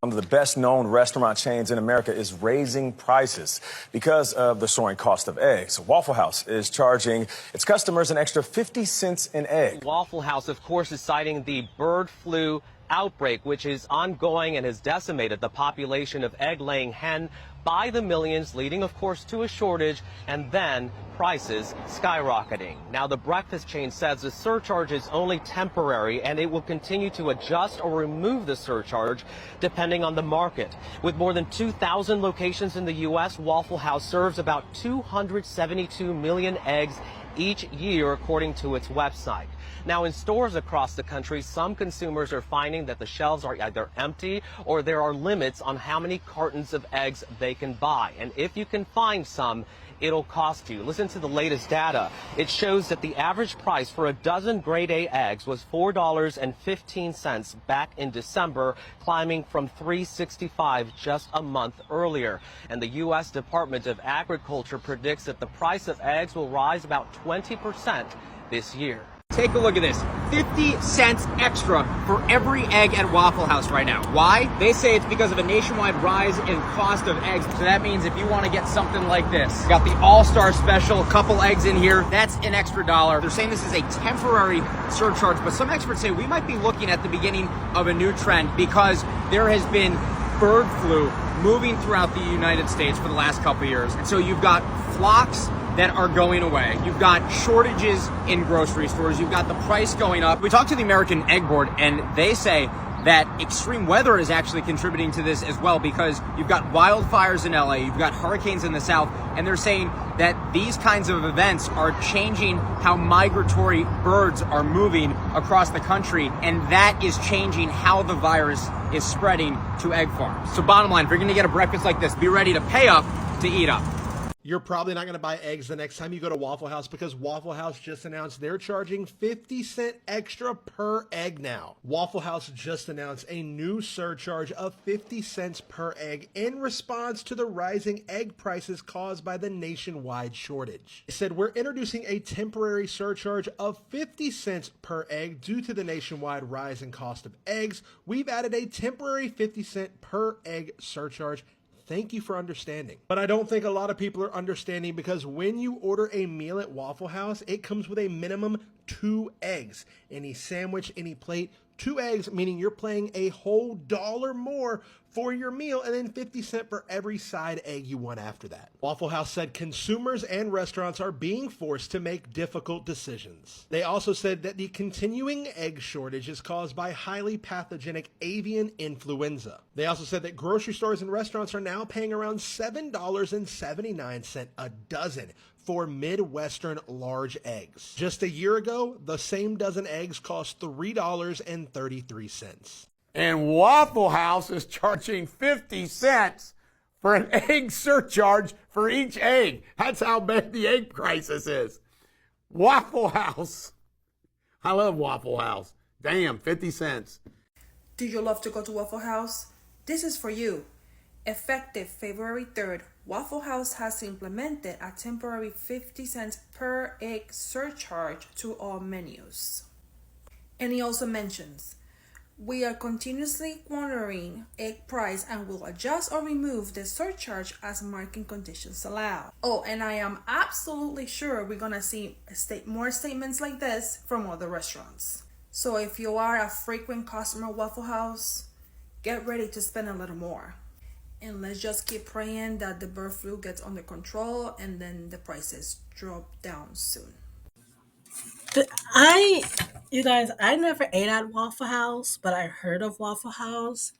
One of the best-known restaurant chains in America is raising prices because of the soaring cost of eggs. Waffle House is charging its customers an extra 50 cents an egg. Waffle House, of course, is citing the bird flu outbreak, which is ongoing and has decimated the population of egg-laying hen by the millions, leading, of course, to a shortage and then prices skyrocketing. Now, the breakfast chain says the surcharge is only temporary and it will continue to adjust or remove the surcharge depending on the market. With more than 2,000 locations in the U.S., Waffle House serves about 272 million eggs each year, according to its website. Now, in stores across the country, some consumers are finding that the shelves are either empty or there are limits on how many cartons of eggs they can buy. And if you can find some, it'll cost you. Listen to the latest data. It shows that the average price for a dozen grade A eggs was $4.15 back in December, climbing from $3.65 just a month earlier. And the U.S. Department of Agriculture predicts that the price of eggs will rise about 20% this year. Take a look at this. 50 cents extra for every egg at Waffle House right now. Why? They say it's because of a nationwide rise in cost of eggs. So that means if you want to get something like this, got the All-Star Special, a couple eggs in here, that's an extra $1. They're saying this is a temporary surcharge, but some experts say we might be looking at the beginning of a new trend because there has been bird flu moving throughout the United States for the last couple of years. And so you've got flocks that are going away. You've got shortages in grocery stores. You've got the price going up. We talked to the American Egg Board, and they say that extreme weather is actually contributing to this as well because you've got wildfires in LA, you've got hurricanes in the south, and they're saying that these kinds of events are changing how migratory birds are moving across the country, and that is changing how the virus is spreading to egg farms. So bottom line, if you're gonna get a breakfast like this, be ready to pay up to eat up. You're probably not going to buy eggs the next time you go to Waffle House because Waffle House just announced they're charging 50 cents extra per egg now. Waffle House just announced a new surcharge of 50 cents per egg in response to the rising egg prices caused by the nationwide shortage. It said, we're introducing a temporary surcharge of 50 cents per egg due to the nationwide rise in cost of eggs. We've added a temporary 50 cent per egg surcharge. Thank you for understanding. But I don't think a lot of people are understanding because when you order a meal at Waffle House, it comes with a minimum 2 eggs. Any sandwich, any plate, 2 eggs, meaning you're paying a whole $1 more for your meal and then 50 cents for every side egg you want after that. Waffle House said consumers and restaurants are being forced to make difficult decisions. They also said that the continuing egg shortage is caused by highly pathogenic avian influenza. They also said that grocery stores and restaurants are now paying around $7.79 a dozen for Midwestern large eggs. Just a year ago, the same dozen eggs cost $3.33. And Waffle House is charging 50 cents for an egg surcharge for each egg. That's how bad the egg crisis is. Waffle House. I love Waffle House. Damn, 50 cents. Do you love to go to Waffle House? This is for you. Effective February 3rd, Waffle House has implemented a temporary 50 cents per egg surcharge to all menus. And he also mentions, we are continuously monitoring egg price and will adjust or remove the surcharge as market conditions allow. Oh, and I am absolutely sure we're gonna see more statements like this from other restaurants. So if you are a frequent customer of Waffle House, get ready to spend a little more. And let's just keep praying that the bird flu gets under control and then the prices drop down soon. You guys, I never ate at Waffle House, but I heard of Waffle House.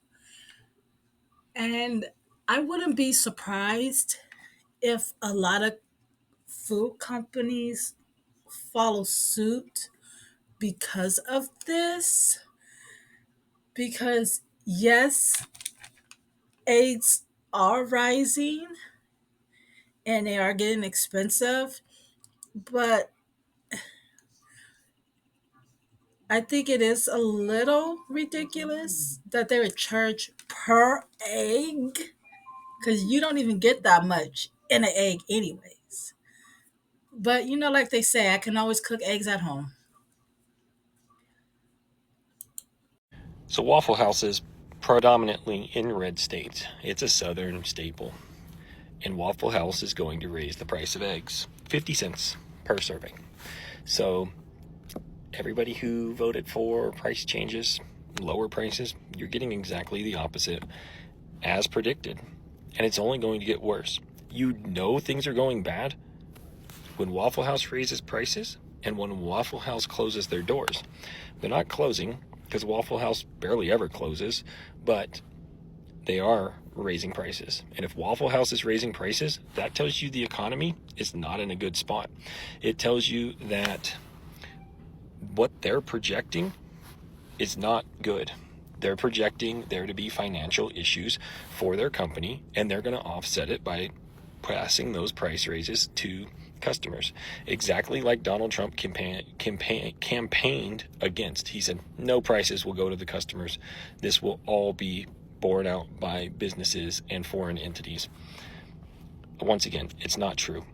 And I wouldn't be surprised if a lot of food companies follow suit because of this. Because yes, eggs are rising and they are getting expensive, but I think it is a little ridiculous that they would charge per egg because you don't even get that much in an egg anyways. But like they say, I can always cook eggs at home. So Waffle House is predominantly in red states. It's a southern staple. And Waffle House is going to raise the price of eggs 50 cents per serving. So everybody who voted for price changes, lower prices, you're getting exactly the opposite as predicted. And it's only going to get worse. You know things are going bad when Waffle House raises prices and when Waffle House closes their doors. They're not closing because Waffle House barely ever closes, but they are raising prices. And if Waffle House is raising prices, that tells you the economy is not in a good spot. It tells you that what they're projecting is not good. They're projecting there to be financial issues for their company, and they're going to offset it by passing those price raises to customers. Exactly like Donald Trump campaigned against. He said, no prices will go to the customers. This will all be borne out by businesses and foreign entities. Once again, it's not true.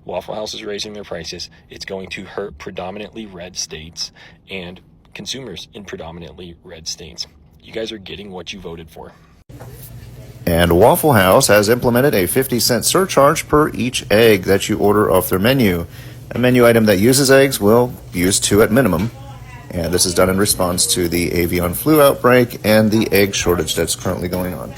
Waffle House is raising their prices. It's going to hurt predominantly red states and consumers in predominantly red states. You guys are getting what you voted for. And Waffle House has implemented a 50-cent surcharge per each egg that you order off their menu. A menu item that uses eggs will use 2 at minimum. And this is done in response to the avian flu outbreak and the egg shortage that's currently going on.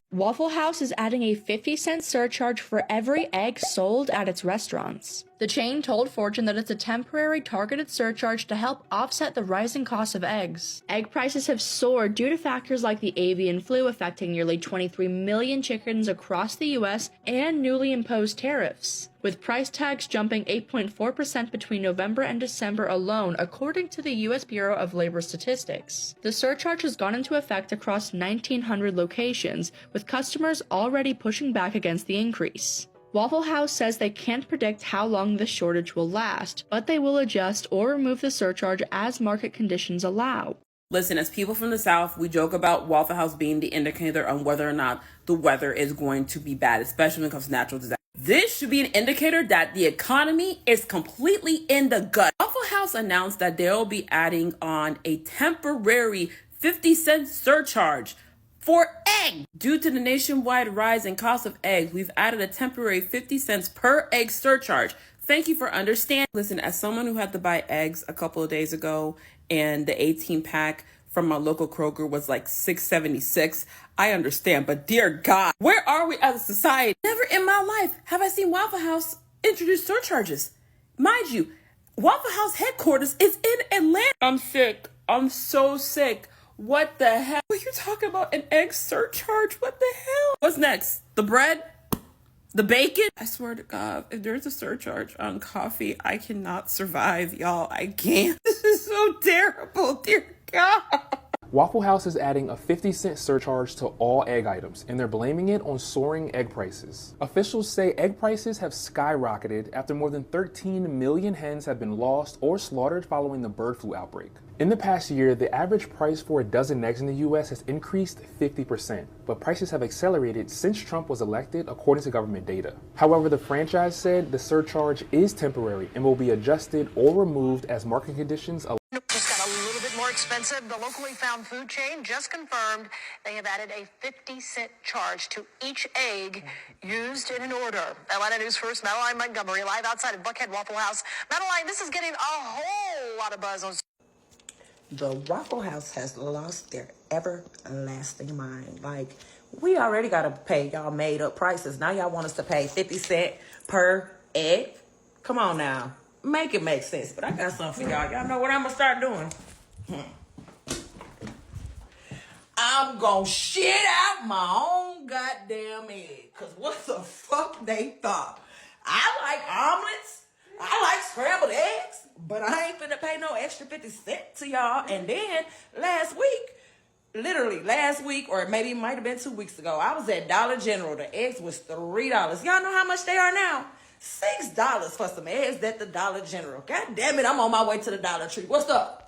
Waffle House is adding a 50-cent surcharge for every egg sold at its restaurants. The chain told Fortune that it's a temporary targeted surcharge to help offset the rising cost of eggs. Egg prices have soared due to factors like the avian flu affecting nearly 23 million chickens across the U.S. and newly imposed tariffs, with price tags jumping 8.4% between November and December alone, according to the U.S. Bureau of Labor Statistics. The surcharge has gone into effect across 1,900 locations, with customers already pushing back against the increase. Waffle House says they can't predict how long the shortage will last, but they will adjust or remove the surcharge as market conditions allow. Listen, as people from the South, we joke about Waffle House being the indicator on whether or not the weather is going to be bad, especially when it comes to natural disasters. This should be an indicator that the economy is completely in the gut. Waffle House announced that they'll be adding on a temporary 50-cent surcharge for egg. Due to the nationwide rise in cost of eggs, we've added a temporary 50 cents per egg surcharge. Thank you for understanding. Listen, as someone who had to buy eggs a couple of days ago and the 18-pack from my local Kroger was like $6.76, I understand. But dear God, where are we as a society? Never in my life have I seen Waffle House introduce surcharges. Mind you, Waffle House headquarters is in Atlanta. I'm sick. I'm so sick. What the hell? Are you talking about an egg surcharge? What the hell? What's next? The bread? The bacon? I swear to God, if there's a surcharge on coffee, I cannot survive, y'all. I can't. This is so terrible, dear God. Waffle House is adding a 50-cent surcharge to all egg items, and they're blaming it on soaring egg prices. Officials say egg prices have skyrocketed after more than 13 million hens have been lost or slaughtered following the bird flu outbreak. In the past year, the average price for a dozen eggs in the U.S. has increased 50%, but prices have accelerated since Trump was elected, according to government data. However, the franchise said the surcharge is temporary and will be adjusted or removed as market conditions allow. Just got a little bit more expensive. The locally found food chain just confirmed they have added a 50-cent charge to each egg used in an order. Atlanta News First, Madeline Montgomery, live outside of Buckhead Waffle House. Madeline, this is getting a whole lot of buzz on. The Waffle House has lost their everlasting mind. Like, we already got to pay y'all made up prices. Now y'all want us to pay 50 cents per egg? Come on now. Make it make sense. But I got something for y'all. Y'all know what I'm going to start doing? I'm going to shit out my own goddamn egg. Because what the fuck they thought? I like omelets. I like scrambled eggs. But I ain't finna pay no extra 50 cents to y'all. And then last week, or maybe it might have been 2 weeks ago, I was at Dollar General. The eggs was $3. Y'all know how much they are now? $6 for some eggs at the Dollar General. God damn it, I'm on my way to the Dollar Tree. What's up?